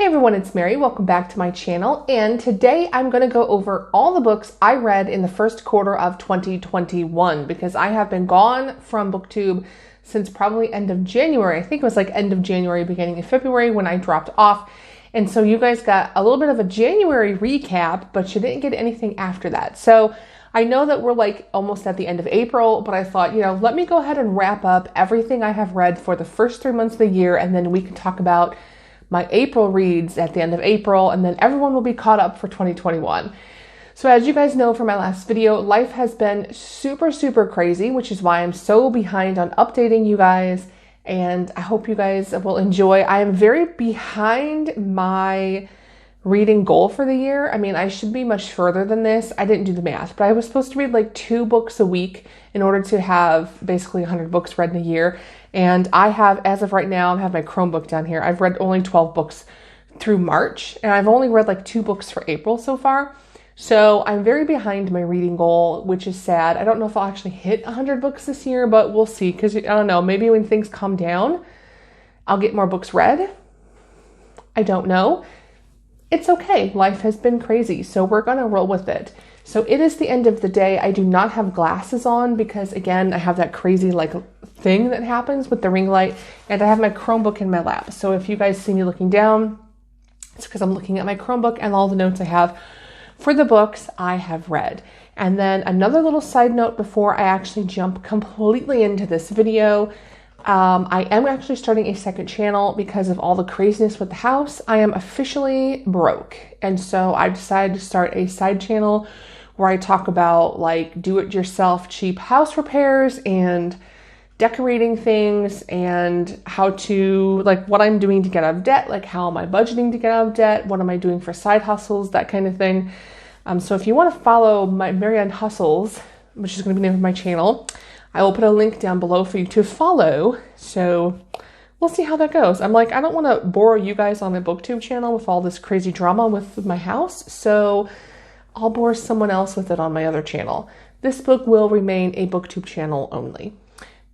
Hey everyone, it's Mary. Welcome back to my channel, and today I'm going to go over all the books I read in the first quarter of 2021 because I have been gone from BookTube since probably end of January. I think it was like end of January, beginning of February when I dropped off. And so you guys got a little bit of a January recap, but you didn't get anything after that. So I know that we're like almost at the end of April, but I thought, let me go ahead and wrap up everything I have read for the first 3 months of the year, and then we can talk about my April reads at the end of April, and then everyone will be caught up for 2021. So as you guys know from my last video, life has been super crazy, which is why I'm so behind on updating you guys, and I hope you guys will enjoy. I am very behind my reading goal for the year. I mean, I should be much further than this. I didn't do the math, but I was supposed to read like 2 books a week in order to have basically 100 books read in a year. And I have, as of right now, I have my Chromebook down here. I've read only 12 books through March, and I've only read like 2 books for April so far. So I'm very behind my reading goal, which is sad. I don't know if I'll actually hit 100 books this year, but we'll see. Because I don't know, maybe when things calm down, I'll get more books read. I don't know. It's okay. Life has been crazy, so we're going to roll with it. So it is the end of the day. I do not have glasses on because, again, I have that crazy like thing that happens with the ring light, and I have my Chromebook in my lap. So if you guys see me looking down, it's because I'm looking at my Chromebook and all the notes I have for the books I have read. And then another little side note before I actually jump completely into this video. I am actually starting a second channel because of all the craziness with the house. I am officially broke. And so I decided to start a side channel where I talk about like do-it-yourself cheap house repairs and decorating things and how to, like what I'm doing to get out of debt, like how am I budgeting to get out of debt, what am I doing for side hustles, that kind of thing. So if you want to follow my Miriam Hustles, which is going to be the name of my channel, I will put a link down below for you to follow. So we'll see how that goes. I'm like, I don't want to bore you guys on my BookTube channel with all this crazy drama with my house. So I'll bore someone else with it on my other channel. This book will remain a BookTube channel only.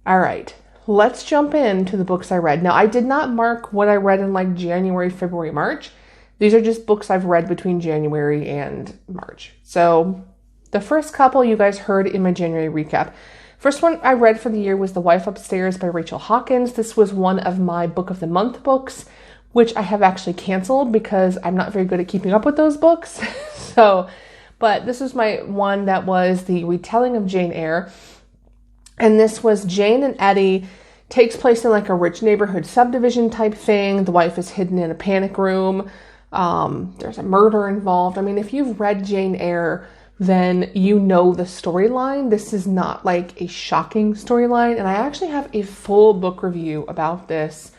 All right, let's jump into the books I read. Now, I did not mark what I read in like January, February, March. These are just books I've read between January and March. So the first couple you guys heard in my January recap. First one I read for the year was The Wife Upstairs by Rachel Hawkins. This was one of my Book of the Month books, which I have actually canceled because I'm not very good at keeping up with those books. But this was my one that was the retelling of Jane Eyre. And this was Jane and Eddie, takes place in like a rich neighborhood subdivision type thing. The wife is hidden in a panic room. There's a murder involved. I mean, if you've read Jane Eyre, then you know the storyline. This is not like a shocking storyline. And I actually have a full book review about this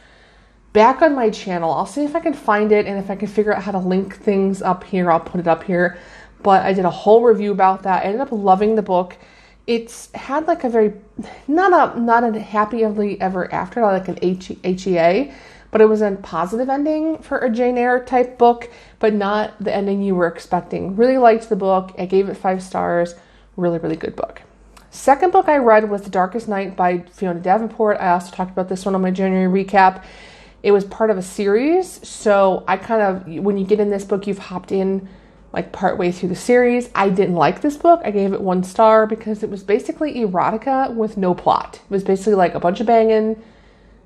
back on my channel. I'll see if I can find it, and if I can figure out how to link things up here, I'll put it up here. But I did a whole review about that. I ended up loving the book. It's had like a very, not a happily ever after, like an HEA, but it was a positive ending for a Jane Eyre type book, but not the ending you were expecting. Really liked the book. I gave it 5 stars. Really good book. Second book I read was The Darkest Night by Fiona Davenport. I also talked about this one on my January recap. It was part of a series, so I kind of, when you get in this book, you've hopped in like partway through the series. I didn't like this book. I gave it 1 star because it was basically erotica with no plot. It was basically like a bunch of banging,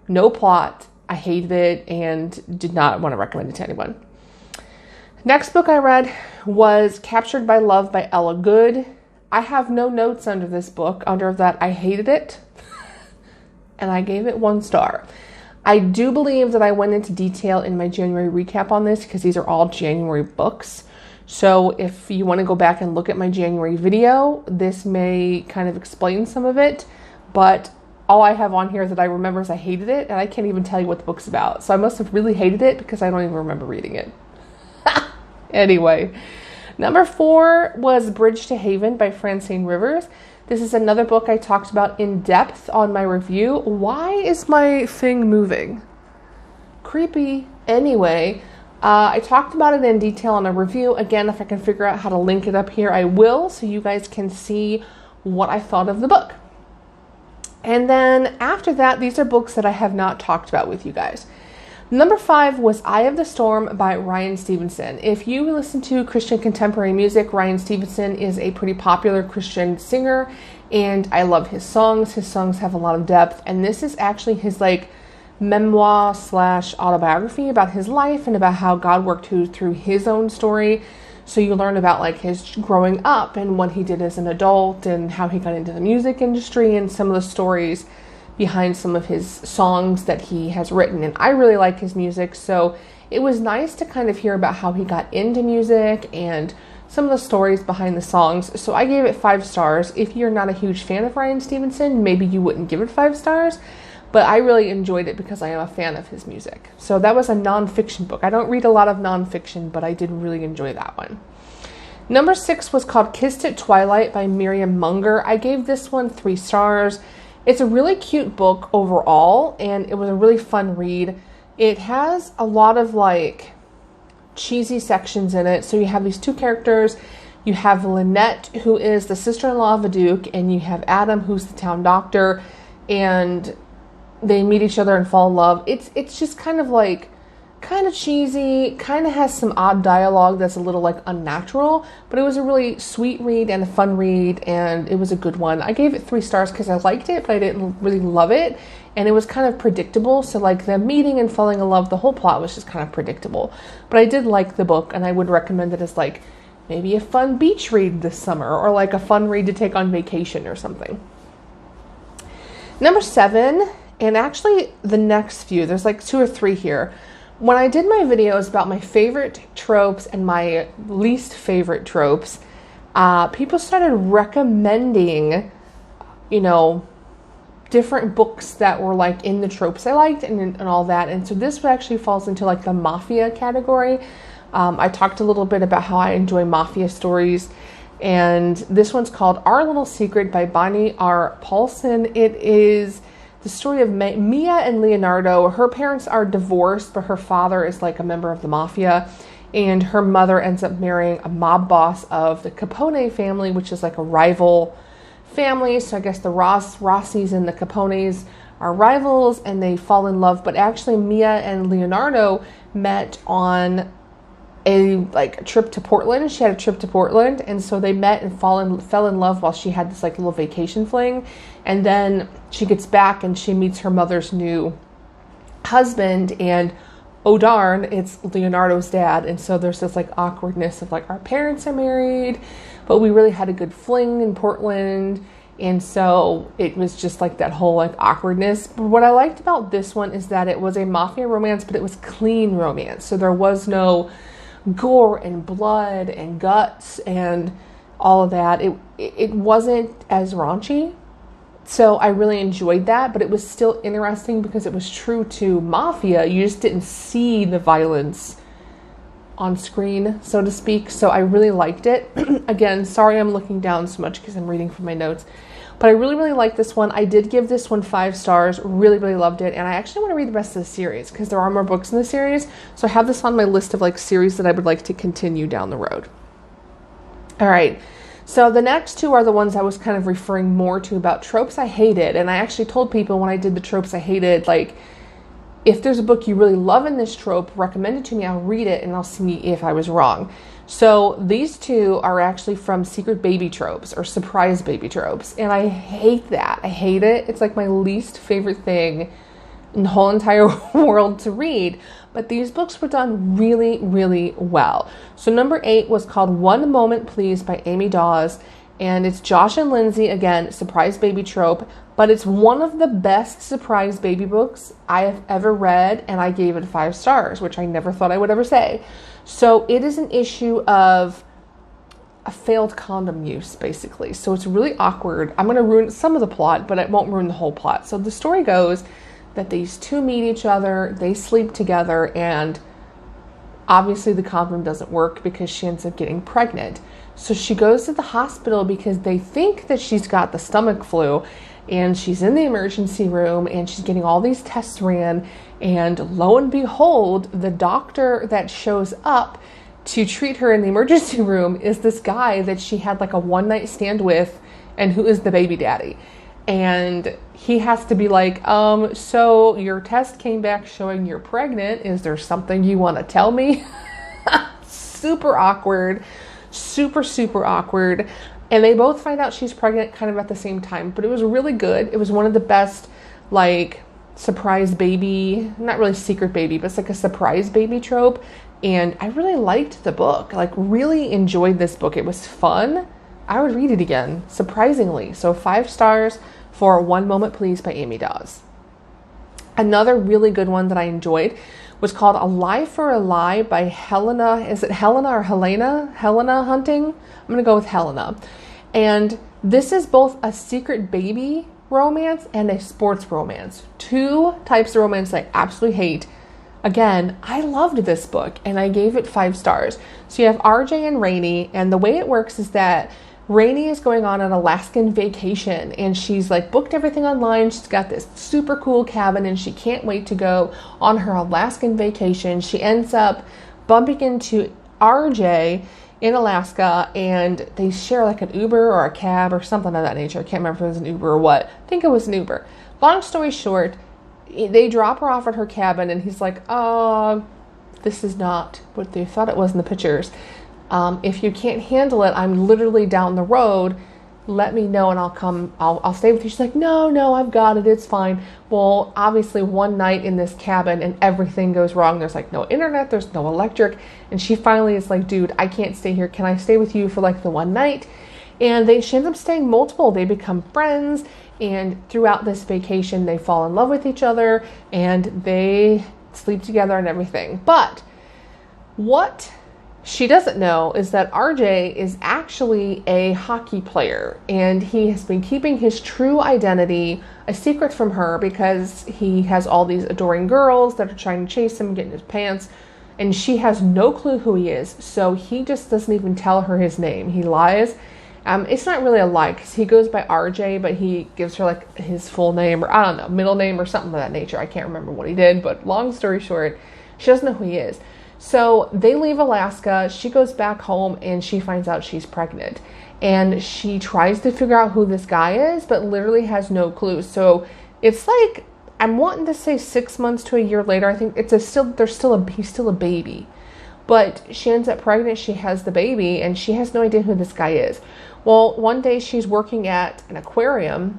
no plot. I hated it and did not want to recommend it to anyone. Next book I read was Captured by Love by Ella Good. I have no notes under this book, under that I hated it, and I gave it 1 star. I do believe that I went into detail in my January recap on this because these are all January books. So if you want to go back and look at my January video, this may kind of explain some of it, but all I have on here that I remember is I hated it, and I can't even tell you what the book's about. So I must have really hated it because I don't even remember reading it. Anyway, number 4 was Bridge to Haven by Francine Rivers. This is another book I talked about in depth on my review. Why is my thing moving? Creepy. Anyway, I talked about it in detail on a review. Again, if I can figure out how to link it up here, I will, so you guys can see what I thought of the book. And then after that, these are books that I have not talked about with you guys. Number 5 was Eye of the Storm by Ryan Stevenson. If you listen to Christian contemporary music, Ryan Stevenson is a pretty popular Christian singer, and I love his songs. His songs have a lot of depth, and this is actually his like memoir / autobiography about his life and about how God worked through his own story. So you learn about like his growing up and what he did as an adult and how he got into the music industry and some of the stories behind some of his songs that he has written. And I really like his music, so it was nice to kind of hear about how he got into music and some of the stories behind the songs. So I gave it 5 stars. If you're not a huge fan of Ryan Stevenson, maybe you wouldn't give it 5 stars, but I really enjoyed it because I am a fan of his music. So that was a nonfiction book. I don't read a lot of nonfiction, but I did really enjoy that one. Number 6 was called Kissed at Twilight by Miriam Munger. I gave this one 3 stars. It's a really cute book overall, and it was a really fun read. It has a lot of like cheesy sections in it. So you have these 2 characters. You have Lynette, who is the sister-in-law of a duke, and you have Adam, who's the town doctor, and they meet each other and fall in love. It's just kind of cheesy, kind of has some odd dialogue that's a little like unnatural, but it was a really sweet read and a fun read, and it was a good one. I gave it 3 stars because I liked it, but I didn't really love it, and it was kind of predictable. So like them meeting and falling in love, the whole plot was just kind of predictable, but I did like the book, and I would recommend it as like maybe a fun beach read this summer, or like a fun read to take on vacation or something. Number 7, and actually the next few, there's like 2 or 3 here. When I did my videos about my favorite tropes and my least favorite tropes, people started recommending, different books that were like in the tropes I liked and all that. And so this actually falls into like the mafia category. I talked a little bit about how I enjoy mafia stories, and this one's called Our Little Secret by Bonnie R. Paulsen. It is the story of Mia and Leonardo. Her parents are divorced, but her father is like a member of the mafia, and her mother ends up marrying a mob boss of the Capone family, which is like a rival family. So I guess the Rossis and the Capones are rivals, and they fall in love. But actually Mia and Leonardo met on a trip to Portland. She had a trip to Portland, and so they met and fell in love while she had this like little vacation fling. And then she gets back and she meets her mother's new husband, and oh darn, it's Leonardo's dad. And so there's this like awkwardness of like, our parents are married, but we really had a good fling in Portland. And so it was just like that whole like awkwardness. But what I liked about this one is that it was a mafia romance, but it was clean romance. So there was no gore and blood and guts and all of that. It wasn't as raunchy. So I really enjoyed that, but it was still interesting because it was true to mafia. You just didn't see the violence on screen, so to speak. So I really liked it. Again, sorry I'm looking down so much because I'm reading from my notes. But I really, really liked this one. I did give this one 5 stars. Really, really loved it. And I actually want to read the rest of the series because there are more books in the series. So I have this on my list of like series that I would like to continue down the road. All right. So the next 2 are the ones I was kind of referring more to about tropes I hated. And I actually told people when I did the tropes I hated, like, if there's a book you really love in this trope, recommend it to me. I'll read it and I'll see if I was wrong. So these 2 are actually from secret baby tropes or surprise baby tropes. And I hate that. I hate it. It's like my least favorite thing in the whole entire world to read. But these books were done really, really well. So number 8 was called One Moment Please by Amy Daws. And it's Josh and Lindsay, again, surprise baby trope. But it's one of the best surprise baby books I have ever read. And I gave it 5 stars, which I never thought I would ever say. So it is an issue of a failed condom use, basically. So it's really awkward. I'm going to ruin some of the plot, but it won't ruin the whole plot. So the story goes that these 2 meet each other, they sleep together, and obviously the condom doesn't work because she ends up getting pregnant. So she goes to the hospital because they think that she's got the stomach flu, and she's in the emergency room and she's getting all these tests ran, and lo and behold, the doctor that shows up to treat her in the emergency room is this guy that she had like a one-night stand with and who is the baby daddy. And he has to be like, so your test came back showing you're pregnant. Is there something you want to tell me? Super awkward. Super, super awkward. And they both find out she's pregnant kind of at the same time. But it was really good. It was one of the best, like, surprise baby, not really secret baby, but it's like a surprise baby trope. And I really liked the book. Like, really enjoyed this book. It was fun. I would read it again, surprisingly. So 5 stars for One Moment Please by Amy Daws. Another really good one that I enjoyed was called A Lie for a Lie by Helena. Is it Helena or Helena? Helena Hunting? I'm going to go with Helena. And this is both a secret baby romance and a sports romance. 2 types of romance I absolutely hate. Again, I loved this book and I gave it 5 stars. So you have RJ and Rainey, and the way it works is that Rainey is going on an Alaskan vacation and she's like booked everything online. She's got this super cool cabin and she can't wait to go on her Alaskan vacation. She ends up bumping into RJ in Alaska and they share like an Uber or a cab or something of that nature. I can't remember if it was an Uber or what. I think it was an Uber. Long story short, they drop her off at her cabin and he's like, this is not what they thought it was in the pictures. If you can't handle it, I'm literally down the road. Let me know and I'll come, I'll stay with you. She's like, no, I've got it. It's fine. Well, obviously one night in this cabin and everything goes wrong. There's like no internet, there's no electric. And she finally is like, dude, I can't stay here. Can I stay with you for like the one night? And she ends up staying multiple. They become friends. And throughout this vacation, they fall in love with each other and they sleep together and everything. But what she doesn't know is that RJ is actually a hockey player and he has been keeping his true identity a secret from her because he has all these adoring girls that are trying to chase him, get in his pants, and she has no clue who he is. So he just doesn't even tell her his name. He lies. It's not really a lie because he goes by RJ, but he gives her like his full name or I don't know, middle name or something of that nature. I can't remember what he did, but long story short, she doesn't know who he is. So they leave Alaska, she goes back home and she finds out she's pregnant. And she tries to figure out who this guy is, but literally has no clue. So it's like, I'm wanting to say 6 months to a year later. I think he's still a baby. But she ends up pregnant, she has the baby, and she has no idea who this guy is. Well, one day she's working at an aquarium,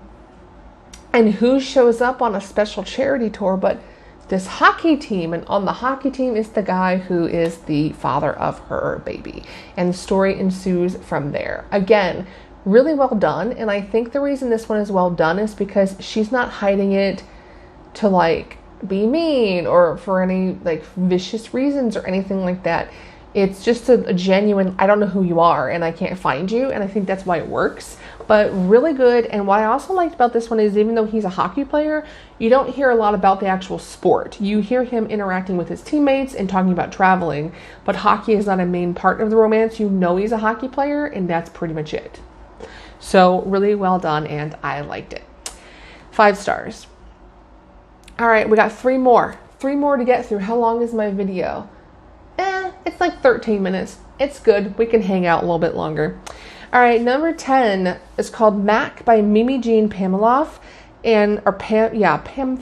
and who shows up on a special charity tour but this hockey team, and on the hockey team is the guy who is the father of her baby. And the story ensues from there. Again, really well done, and I think the reason this one is well done is because she's not hiding it to like be mean or for any like vicious reasons or anything like that. It's just a genuine, I don't know who you are and I can't find you, and I think that's why it works. But really good. And what I also liked about this one is even though he's a hockey player, you don't hear a lot about the actual sport. You hear him interacting with his teammates and talking about traveling, but hockey is not a main part of the romance. You know he's a hockey player and that's pretty much it. So really well done and I liked it. 5 stars. All right, we got 3 more. 3 more to get through. How long is my video? It's like 13 minutes. It's good. We can hang out a little bit longer. All right, number 10 is called Mack by Mimi Jean Pamfiloff, Pamfiloff,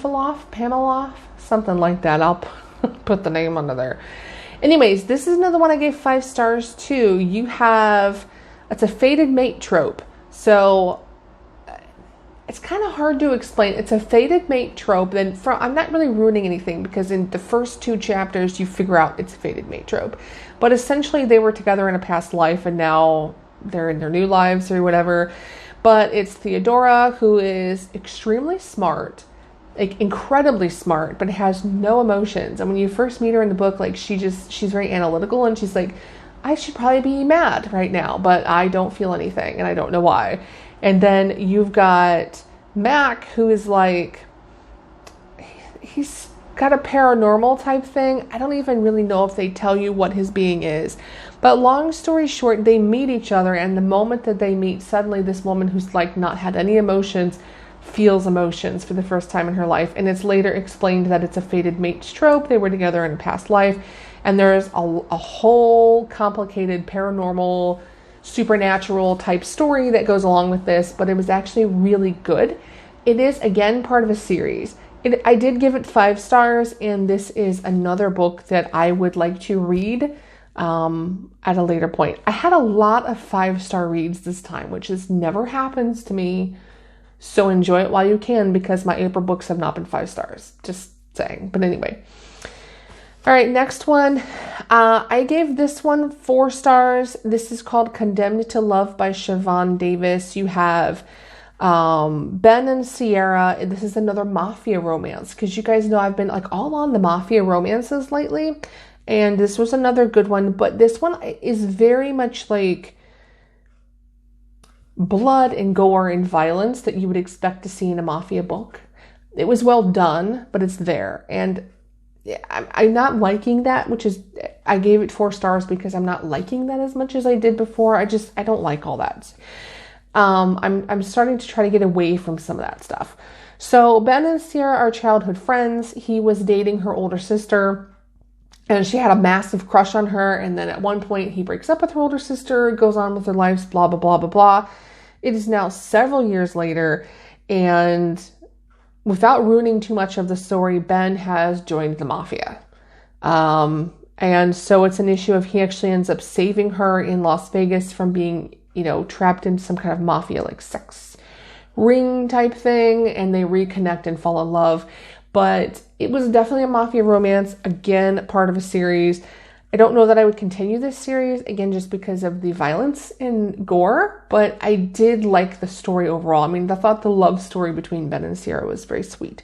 something like that. I'll put the name under there. Anyways, this is another one I gave 5 stars to. It's a fated mate trope. So it's kind of hard to explain. It's a fated mate trope. I'm not really ruining anything because in the first 2 chapters you figure out it's a fated mate trope. But essentially they were together in a past life and now they're in their new lives or whatever. But it's Theodora, who is extremely smart, like incredibly smart, but has no emotions. And when you first meet her in the book, like she's very analytical and she's like, I should probably be mad right now, but I don't feel anything and I don't know why. And then you've got Mack, who is like, he's got a paranormal type thing. I don't even really know if they tell you what his being is. But long story short, they meet each other, and the moment that they meet, suddenly this woman who's like not had any emotions feels emotions for the first time in her life. And it's later explained that it's a fated mate trope. They were together in a past life, and there's a whole complicated paranormal supernatural type story that goes along with this, but it was actually really good. It is, again, part of a series. I did give it 5 stars, and this is another book that I would like to read at a later point. I had a lot of 5-star reads this time, which just never happens to me. So enjoy it while you can, because my April books have not been 5 stars. Just saying. But anyway. All right, next one. I gave this one 4 stars. This is called Condemned to Love by Siobhan Davis. You have Ben and Sierra. This is another mafia romance, because you guys know I've been like all on the mafia romances lately, and this was another good one. But this one is very much like blood and gore and violence that you would expect to see in a mafia book. It was well done, but it's there, and I'm not liking that, which is, I gave it 4 stars because I'm not liking that as much as I did before. I don't like all that. I'm starting to try to get away from some of that stuff. So Ben and Sierra are childhood friends. He was dating her older sister, and she had a massive crush on her. And then at one point he breaks up with her older sister, goes on with their lives, blah, blah, blah, blah, blah. It is now several years later, and without ruining too much of the story, Ben has joined the mafia. And so it's an issue of he actually ends up saving her in Las Vegas from being, trapped in some kind of mafia, like sex ring type thing, and they reconnect and fall in love. But it was definitely a mafia romance, again, part of a series. I don't know that I would continue this series, again, just because of the violence and gore, but I did like the story overall. I mean, I thought the love story between Ben and Sierra was very sweet.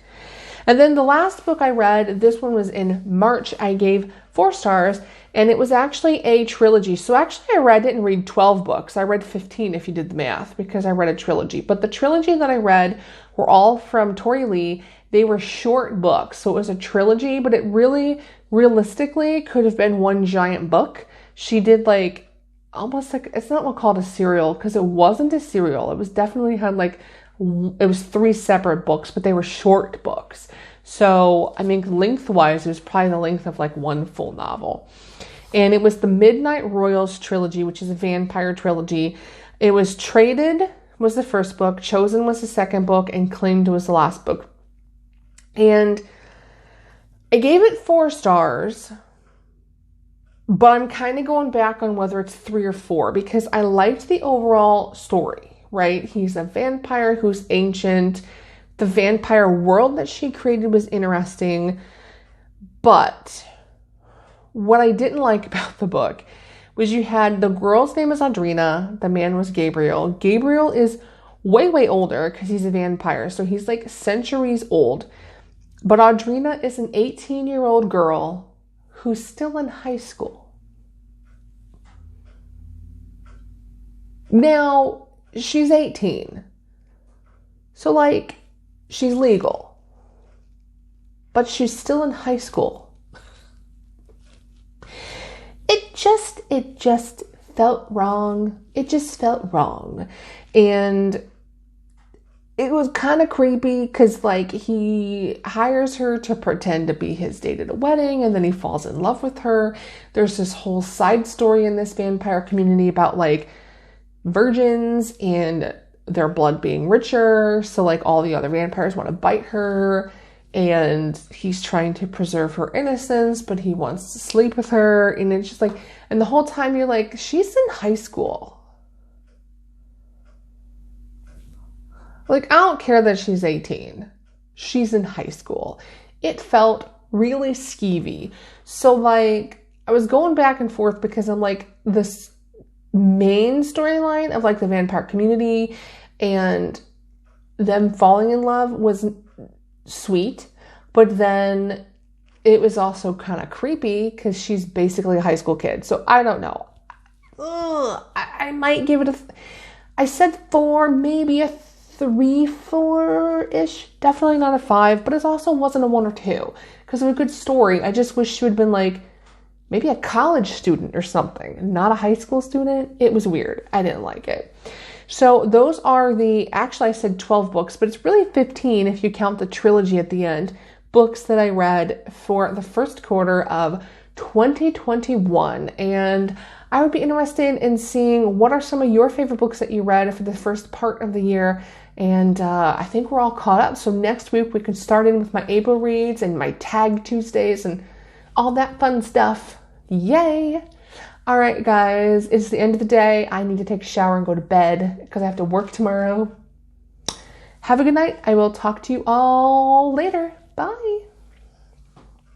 And then the last book I read, this one was in March, I gave 4 stars, and it was actually a trilogy. So actually I didn't read 12 books. I read 15 if you did the math, because I read a trilogy. But the trilogy that I read were all from Tori Leigh. They were short books, so it was a trilogy, but it really, realistically, could have been one giant book. She did like, almost like, it's not called a serial, because it wasn't a serial. It was definitely had like, it was 3 separate books, but they were short books. So, I mean, lengthwise, it was probably the length of like one full novel. And it was the Midnight Royals trilogy, which is a vampire trilogy. It was Traded was the first book, Chosen was the second book, and Claimed was the last book. And I gave it 4 stars, but I'm kind of going back on whether it's 3 or 4, because I liked the overall story, right? He's a vampire who's ancient. The vampire world that she created was interesting, but what I didn't like about the book was you had the girl's name is Audrina, the man was Gabriel. Gabriel is way, way older because he's a vampire, so he's like centuries old. But Audrina is an 18-year-old girl who's still in high school. Now, she's 18. So, like, she's legal. But she's still in high school. It just felt wrong. It just felt wrong. And it was kind of creepy because, like, he hires her to pretend to be his date at a wedding, and then he falls in love with her. There's this whole side story in this vampire community about, like, virgins and their blood being richer. So, like, all the other vampires want to bite her, and he's trying to preserve her innocence, but he wants to sleep with her. And it's just like, and the whole time you're like, she's in high school. Like, I don't care that she's 18. She's in high school. It felt really skeevy. So, like, I was going back and forth because I'm like, this main storyline of, like, the vampire community and them falling in love was sweet. But then it was also kind of creepy because she's basically a high school kid. So, I don't know. I might give it I said 4, maybe a 3, 4-ish, definitely not a 5, but it also wasn't a 1 or 2 because of a good story. I just wish she would have been like maybe a college student or something, not a high school student. It was weird. I didn't like it. So those are actually I said 12 books, but it's really 15 if you count the trilogy at the end, books that I read for the first quarter of 2021. And I would be interested in seeing what are some of your favorite books that you read for the first part of the year. And I think we're all caught up. So next week we can start in with my April reads and my Tag Tuesdays and all that fun stuff. Yay! All right, guys, it's the end of the day. I need to take a shower and go to bed because I have to work tomorrow. Have a good night. I will talk to you all later. Bye.